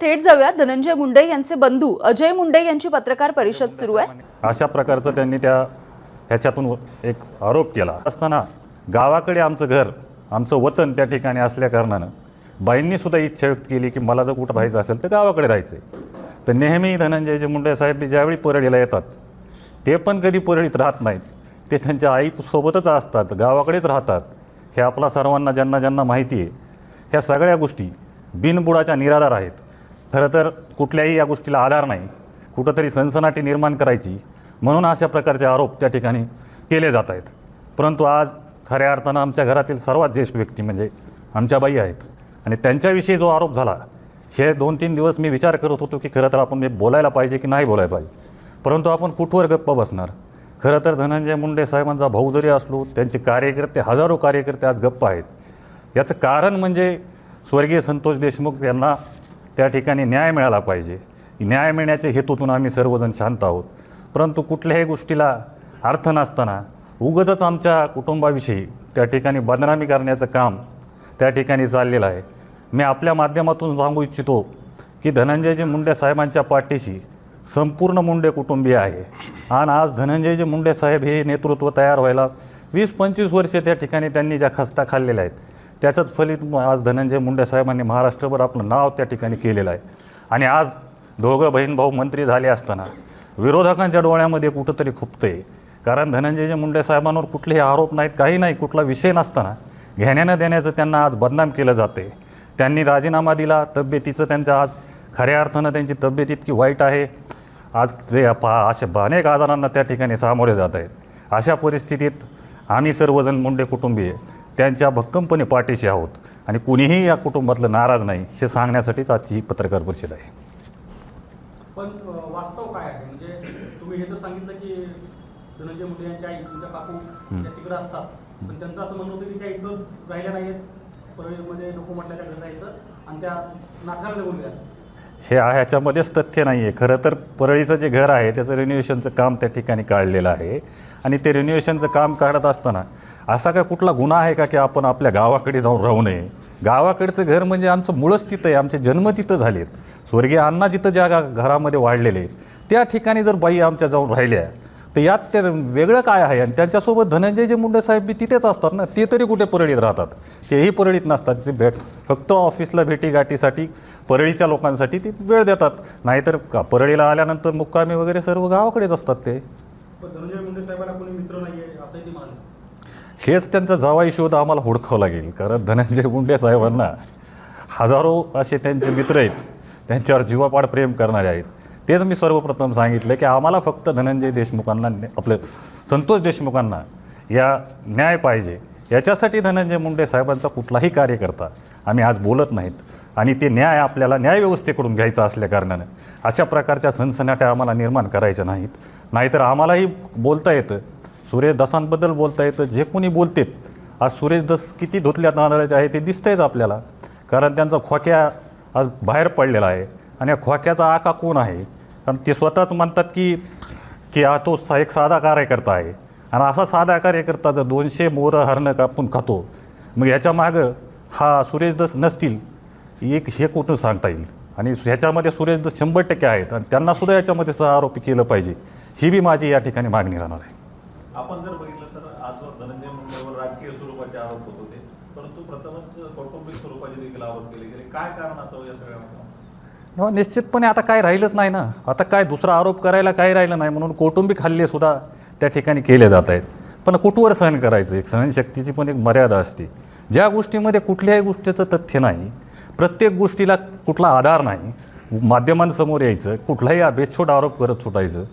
थेट जाऊया धनंजय मुंडे यांचे बंधू अजय मुंडे यांची पत्रकार परिषद सुरू आहे। अशा प्रकारचं त्यांनी ह्याच्यातून एक आरोप केला असताना गावाकडे आमचं घर आमचं वतन त्या ठिकाणी असल्या कारणानं बाईंनी सुद्धा इच्छा व्यक्त केली की मला जर कुठं राहायचं असेल तर गावाकडे राहायचं तर नेहमी धनंजयचे मुंडे साहेब ज्यावेळी परळीला येतात ते पण कधी परळीत राहत नाहीत, ते त्यांच्या आईसोबतच असतात, गावाकडेच राहतात। हे आपला सर्वांना ज्यांना ज्यांना माहिती आहे ह्या सगळ्या गोष्टी बिनबुडाच्या निराधार आहेत। खरं तर कुठल्याही या गोष्टीला आधार नाही, कुठंतरी सनसनाटी निर्माण करायची म्हणून अशा प्रकारचे आरोप त्या ठिकाणी केले जात आहेत। परंतु आज खऱ्या अर्थानं आमच्या घरातील सर्वात ज्येष्ठ व्यक्ती म्हणजे आमच्या बाई आहेत आणि त्यांच्याविषयी जो आरोप झाला हे 2-3 दिवस मी विचार करत होतो की खरं तर आपण बोलायला पाहिजे की नाही बोलायला पाहिजे, परंतु आपण कुठवर गप्प बसणार। खरं तर धनंजय मुंडे साहेबांचा भाऊ जरी असलो त्यांचे कार्यकर्ते हजारो कार्यकर्ते आज गप्प आहेत। याचं कारण म्हणजे स्वर्गीय संतोष देशमुख यांना त्या ठिकाणी न्याय मिळाला पाहिजे। न्याय मिळण्याच्या हेतूतून आम्ही सर्वजण शांत आहोत, परंतु कुठल्याही गोष्टीला अर्थ नसताना उगाचच आमच्या कुटुंबाविषयी त्या ठिकाणी बदनामी करण्याचं काम त्या ठिकाणी चाललेलं आहे। मी आपल्या माध्यमातून सांगू इच्छितो की धनंजयजी मुंडे साहेबांच्या पाठीशी संपूर्ण मुंडे कुटुंबीय आहे आणि आज धनंजयजी मुंडे साहेब हे नेतृत्व तयार व्हायला 20-25 वर्षे त्या ठिकाणी त्यांनी ज्या खस्ता खाल्लेल्या आहेत त्याचंच फलित आज धनंजय मुंडे साहेबांनी महाराष्ट्रभर आपलं नाव त्या ठिकाणी केलेलं आहे। आणि आज दोघं बहीण भाऊ मंत्री झाले असताना विरोधकांच्या डोळ्यामध्ये कुठंतरी खुपतंय, कारण धनंजय मुंडे साहेबांवर कुठलेही आरोप नाहीत, काही नाही, कुठला विषय नसताना घेण्यानं देण्याचं त्यांना आज बदनाम केलं जाते। त्यांनी राजीनामा दिला, तब्येतीचं त्यांचं आज खऱ्या अर्थानं त्यांची तब्येत इतकी वाईट आहे, आज ते अशा अनेक आजारांना त्या ठिकाणी सामोरे जात आहेत। अशा परिस्थितीत आम्ही सर्वजण मुंडे कुटुंबीय त्यांच्या भक्कमपणे पाठीशी आहोत आणि कुणीही या कुटुंबातलं नाराज नाही हे सांगण्यासाठीच आजची ही पत्रकार परिषद आहे। पण वास्तव काय आहे, म्हणजे तुम्ही हे तर सांगितलं की धनंजय मुंडे यांच्या आई तुमच्या काकू त्या तिकडे असतात, पण त्यांचं असं म्हणणं होतं की त्या इथं राहिल्या नाहीत, परळीमध्ये नको म्हटलं त्या घरी राहायचं आणि त्या नाथाला निघून गेल्या। ह्याच्यामध्येच तथ्य नाही आहे। खरं तर परळीचं जे घर आहे त्याचं रिन्युएशनचं काम त्या ठिकाणी काढलेलं आहे आणि ते रिन्युएशनचं काम काढत असताना असा काय कुठला गुन्हा आहे का की आपण आपल्या गावाकडे जाऊन राहू नये? गावाकडचं घर म्हणजे आमचं मूळच तिथं आहे, आमचे जन्म तिथं झालेत, स्वर्गीय अण्णा जिथं ज्या घरामध्ये वाढलेले आहेत त्या ठिकाणी जर बाई आमच्या जाऊन राहिल्या तर यात ते वेगळं काय आहे? आणि त्यांच्यासोबत धनंजयजी मुंडे साहेब बी तिथेच असतात ना, ते तरी कुठे परळीत राहतात? तेही परळीत नसतात, ते फक्त ऑफिसला भेटीगाठीसाठी परळीच्या लोकांसाठी ती वेळ देतात, नाहीतर परळीला आल्यानंतर मुक्कामी वगैरे सर्व गावाकडेच असतात ते। धनंजय मुंडे साहेबांना कोणी मित्र नाही आहे असंही ते म्हणाले। हेच त्यांचा जावाई शोध आम्हाला हुडकावं लागेल, कारण धनंजय मुंडे साहेबांना हजारो असे त्यांचे मित्र आहेत, त्यांच्यावर जीवापाड प्रेम करणारे आहेत। तेच मी सर्वप्रथम सांगितलं की आम्हाला फक्त धनंजय देशमुखांना आपलं संतोष देशमुखांना या न्याय पाहिजे, याच्यासाठी धनंजय मुंडे साहेबांचा कुठलाही कार्यकर्ता आम्ही आज बोलत नाहीत आणि ते न्याय आपल्याला न्यायव्यवस्थेकडून घ्यायचा असल्या कारणानं अशा प्रकारच्या सनसनाट्या आम्हाला निर्माण करायच्या नाहीत। नाहीतर आम्हालाही बोलता येतं, सुरेश दसांबद्दल बोलता येतं, जे कोणी बोलतेत आज सुरेश दस किती धुतल्या तांदळाचे आहे ते दिसतंयच आपल्याला, कारण त्यांचा खोक्या आज बाहेर पडलेला आहे आणि या खोक्याचा आका कोण आहे? कारण ते स्वतःच म्हणतात की तो एक साधा कार्यकर्ता आहे आणि असा साधा कार्यकर्ता जर 200 मोरं हरणं कापून खातो, मग याच्या मागं हा सुरेश दस नसतील एक हे कुठं सांगता येईल? आणि ह्याच्यामध्ये सुरेश दस 100% आहेत आणि त्यांनासुद्धा याच्यामध्ये सहआरोपी केलं पाहिजे, ही बी माझी या ठिकाणी मागणी राहणार आहे। आपण जर बघितलं तर आजवर धनंजय मुंडेवर राजकीय स्वरूपाचे आरोप होत होते, परंतु प्रथमच कौटुंबिक स्वरूपाचे देखील आरोप केले गेले, काय कारण असावं या सगळ्यामध्ये? निश्चितपणे आता काय राहिलंच नाही ना, आता काय दुसरा आरोप करायला काय राहिलं नाही, म्हणून कौटुंबिक हल्लेसुद्धा त्या ठिकाणी केले जात आहेत। पण कुठवर सहन करायचं? एक सहनशक्तीची पण एक मर्यादा असते। ज्या गोष्टीमध्ये कुठल्याही गोष्टीचं तथ्य नाही, प्रत्येक गोष्टीला कुठला आधार नाही, माध्यमांसमोर यायचं, कुठलाही बेछूट आरोप करत सुटायचं,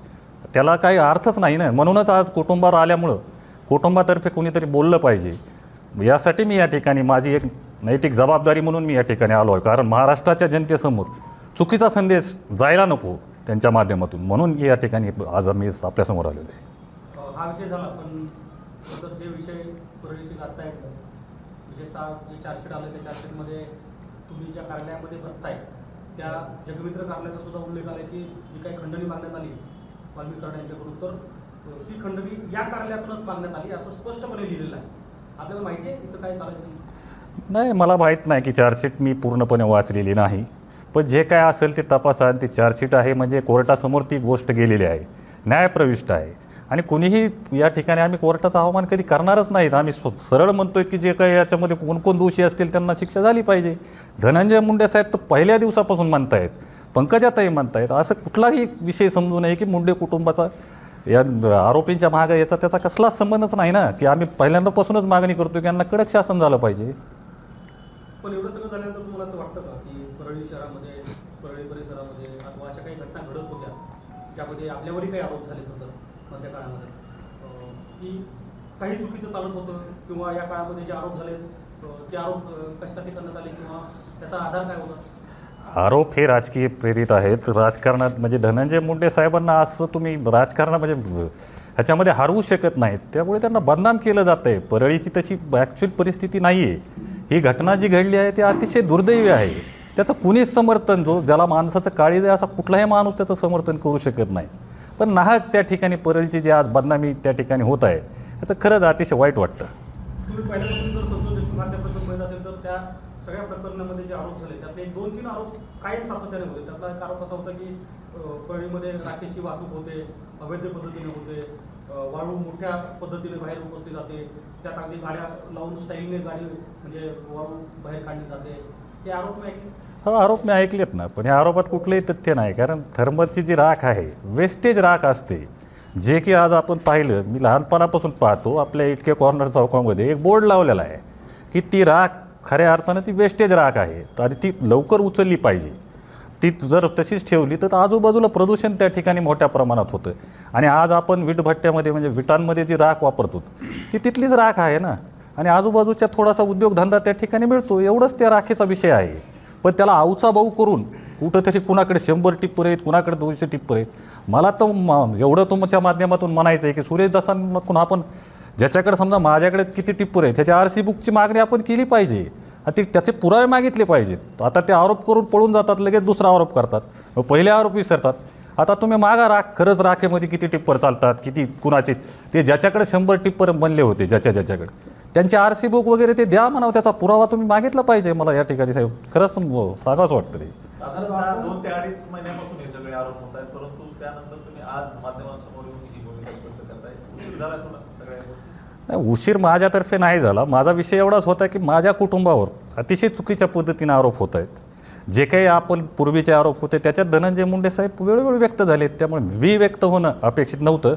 त्याला काही अर्थच नाही ना। म्हणूनच आज कुटुंबावर आल्यामुळं कुटुंबातर्फे कोणीतरी बोललं पाहिजे, यासाठी मी या ठिकाणी माझी एक नैतिक जबाबदारी म्हणून मी या ठिकाणी आलो आहे, कारण महाराष्ट्राच्या जनतेसमोर चुकीचा संदेश जायला नको त्यांच्या माध्यमातून, म्हणून या ठिकाणी आज आम्ही आपल्यासमोर आलेलो आहे। हा विषय झाला, पण जे विषय परळीचे गाजत आहेत, विशेषतः जे चार्जशीट आलं त्या चार्जशीटमध्ये तुम्ही ज्या कार्यालयामध्ये बसताय त्या जगमित्र कार्यालयाचा सुद्धा उल्लेख आला की जी काही खंडणी मागण्यात आली वाल्मीकरण यांच्याकडून, तर ती खंडणी या कार्यालयातूनच मागण्यात आली असं स्पष्टपणे लिहिलेलं आहे। आपल्याला माहिती आहे इथं काय चालायचं? नाही, मला माहीत नाही की चार्जशीट मी पूर्णपणे वाचलेली नाही, पण जे काय असेल ते तपासा. आणि ती चार्जशीट आहे म्हणजे कोर्टासमोर ती गोष्ट गेलेली आहे, न्यायप्रविष्ट आहे. आणि कुणीही या ठिकाणी आम्ही कोर्टाचा अवमान कधी करणारच नाहीत. आम्ही सरळ म्हणतोय की जे काही याच्यामध्ये कोण कोण दोषी असतील त्यांना शिक्षा झाली पाहिजे. धनंजय मुंडे साहेब तर पहिल्या दिवसापासून म्हणतायत, पंकजाताई म्हणतायत, असं कुठलाही विषय समजू नये की मुंडे कुटुंबाचा या आरोपींच्या मागे याचा त्याचा कसलाच संबंधच नाही ना, की आम्ही पहिल्यांदापासूनच मागणी करतो की यांना कडक शासन झालं पाहिजे. पण एवढं सगळं झाल्यानंतर तुम्हाला असं वाटतं का की परळी शहरामध्ये, परळी परिसरामध्ये अथवा अशा काही घटना घडत होत्या ज्यामध्ये आपल्यावरही काही आरोप झाले होते मध्य काळामध्ये, की काही चुकीचं चालत होतं, किंवा या काळामध्ये जे आरोप झाले ते आरोप कशासाठी करण्यात आले, किंवा त्याचा आधार काय होता? आरोप हे राजकीय प्रेरित आहेत. राजकारणात म्हणजे धनंजय मुंडे साहेबांना असं तुम्ही राजकारण म्हणजे ह्याच्यामध्ये हरवू शकत नाहीत. त्यामुळे त्यांना बदनाम केलं जातं आहे. परळीची तशी ॲक्च्युअल परिस्थिती नाही आहे. ही घटना जी घडली आहे ती अतिशय दुर्दैवी आहे. त्याचं कुणीच समर्थन, ज्याला माणसाचं काळीज आहे असा कुठलाही माणूस त्याचं समर्थन करू शकत नाही. पण नाहक त्या ठिकाणी परळीची जी आज बदनामी त्या ठिकाणी होत आहे याचं खरंच अतिशय वाईट वाटतं. तुम्ही पहिल्यापासून जर संतोष देशमुख हत्याप्रकरण पाहिलं असेल तर त्या सगळ्या प्रकरणामध्ये जे आरोप झाले त्यातले 2-3 आरोप कायम सातत्याने होते. त्यातला एक आरोप असा होता की परळीमध्ये राखेची वाहतूक होते, अवैध पद्धतीने होते, वाळू मोठ्या पद्धतीने बाहेर उपसली जाते, त्यात अगदी गाड्या लावून स्टाईलने गाडी म्हणजे वाळू बाहेर काढली जाते. हे आरोप मी ऐकले. हो, आरोप मी ऐकलेत ना, पण या आरोपात कुठलंही तथ्य नाही. कारण थर्मलची जी राख आहे वेस्टेज राख असते, जे की आज आपण पाहिलं, मी लहानपणापासून पाहतो आपल्या इटके कॉर्नर चौकामध्ये एक बोर्ड लावलेला आहे की ती राख खऱ्या अर्थानं ती वेस्टेज राख आहे आणि ती लवकर उचलली पाहिजे. ती जर तशीच ठेवली तर आजूबाजूला प्रदूषण त्या ठिकाणी मोठ्या प्रमाणात होतं. आणि आज आपण विटभट्ट्यामध्ये म्हणजे विटांमध्ये जी राख वापरतो ती तिथलीच राख आहे ना, आणि आजूबाजूच्या थोडासा उद्योगधंदा त्या ठिकाणी मिळतो, एवढंच त्या राखेचा विषय आहे. पण त्याला आऊचा भाऊ करून कुठंतरी कुणाकडे 100 टिप्पर आहेत, कुणाकडे 200 टिप्पर आहेत. मला तर एवढं तुमच्या माध्यमातून म्हणायचं आहे की सुरेश दासांकडून आपण ज्याच्याकडे समजा माझ्याकडे किती टिप्पर आहेत त्याच्या RC बुकची मागणी आपण केली पाहिजे, आणि त्याचे पुरावे मागितले पाहिजेत. आता ते आरोप करून पळून जातात, लगेच दुसरा आरोप करतात, पहिले आरोप विसरतात. आता तुम्ही मागा राख, खरंच राखेमध्ये किती टिप्पर चालतात, किती कुणाचे, ते ज्याच्याकडे 100 टिप्पर बनले होते ज्याच्याकडे त्यांचे RC बुक वगैरे ते द्या म्हणावं, त्याचा पुरावा तुम्ही मागितला पाहिजे. मला या ठिकाणी साहेब खरंच सांगावंच वाटतं ते. साधारणतः 2 ते 2.5 महिन्यापासून हे सगळे आरोप होत आहेत, परंतु त्यानंतर तुम्ही आज माध्यमांसमोर येऊन ही भूमिका स्पष्ट करताय. उशीर झाला तुला सगळ्या गोष्टी? नाही, उशीर माझ्यातर्फे नाही झाला. माझा विषय एवढाच होता की माझ्या कुटुंबावर अतिशय चुकीच्या पद्धतीने आरोप होत आहेत. जे काही आपण पूर्वीचे आरोप होते त्याच्यात धनंजय मुंडे साहेब वेळोवेळी व्यक्त झालेत, त्यामुळे व्यक्त होणं अपेक्षित नव्हतं.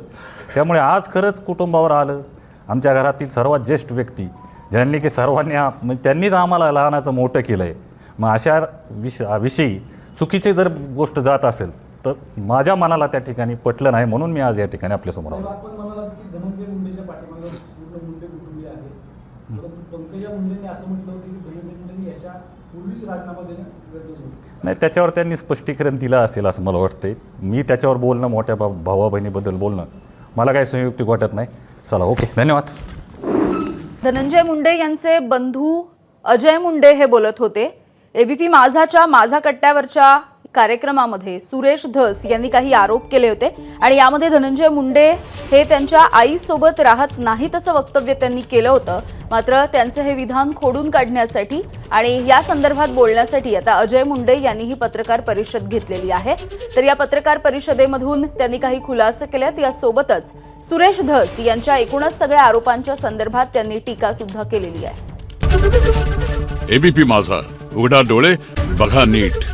त्यामुळे आज खरंच कुटुंबावर आलं. आमच्या घरातील सर्वात ज्येष्ठ व्यक्ती ज्यांनी की सर्वांनी म्हणजे त्यांनीच आम्हाला लहानाचं मोठं केलं आहे. मग अशा विषयी चुकीची जर गोष्ट जात असेल तर माझ्या मनाला त्या ठिकाणी पटलं नाही, म्हणून मी आज या ठिकाणी आपल्यासमोर आलो. आपण म्हणालात की धनंजय मुंडेच्या पाठीमागे पूर्ण मुंडे कुटुंबीय आहे, परंतु पंकजा मुंडेंनी असं म्हटलं होतं की धनंजय मुंडेंनी याच्या पूर्वीच राजीनामा देणं गरजेचं होतं. नाही, त्याच्यावर त्यांनी स्पष्टीकरण दिलं असेल असं मला वाटतंय. मी त्याच्यावर बोलणं, मोठ्या भावा बहिणीबद्दल बोलणं मला काही संयुक्तिक वाटत नाही. चला, ओके, धन्यवाद. धनंजय मुंडे यांचे बंधू अजय मुंडे हे बोलत होते. ABP माझाच्या माझा कट्ट्यावरच्या कार्यक्रमामध्ये सुरेश धस यांनी काही आरोप केले होते आणि यामध्ये धनंजय मुंडे हे त्यांच्या आईसोबत राहत नाहीत असं वक्तव्य त्यांनी केलं होतं. मात्र त्यांचे हे विधान खोडून काढण्यासाठी आणि या संदर्भात बोलण्यासाठी आता अजय मुंडे यांनी ही पत्रकार परिषद घेतलेली आहे. तर या पत्रकार परिषदेमधून त्यांनी काही खुलासे केलेत. यासोबतच सुरेश धस यांच्या एकूणच सगळ्या आरोपांच्या संदर्भात त्यांनी टीका सुद्धा केलेली आहे. ABP माझा, उघडा डोळे बघा नीट.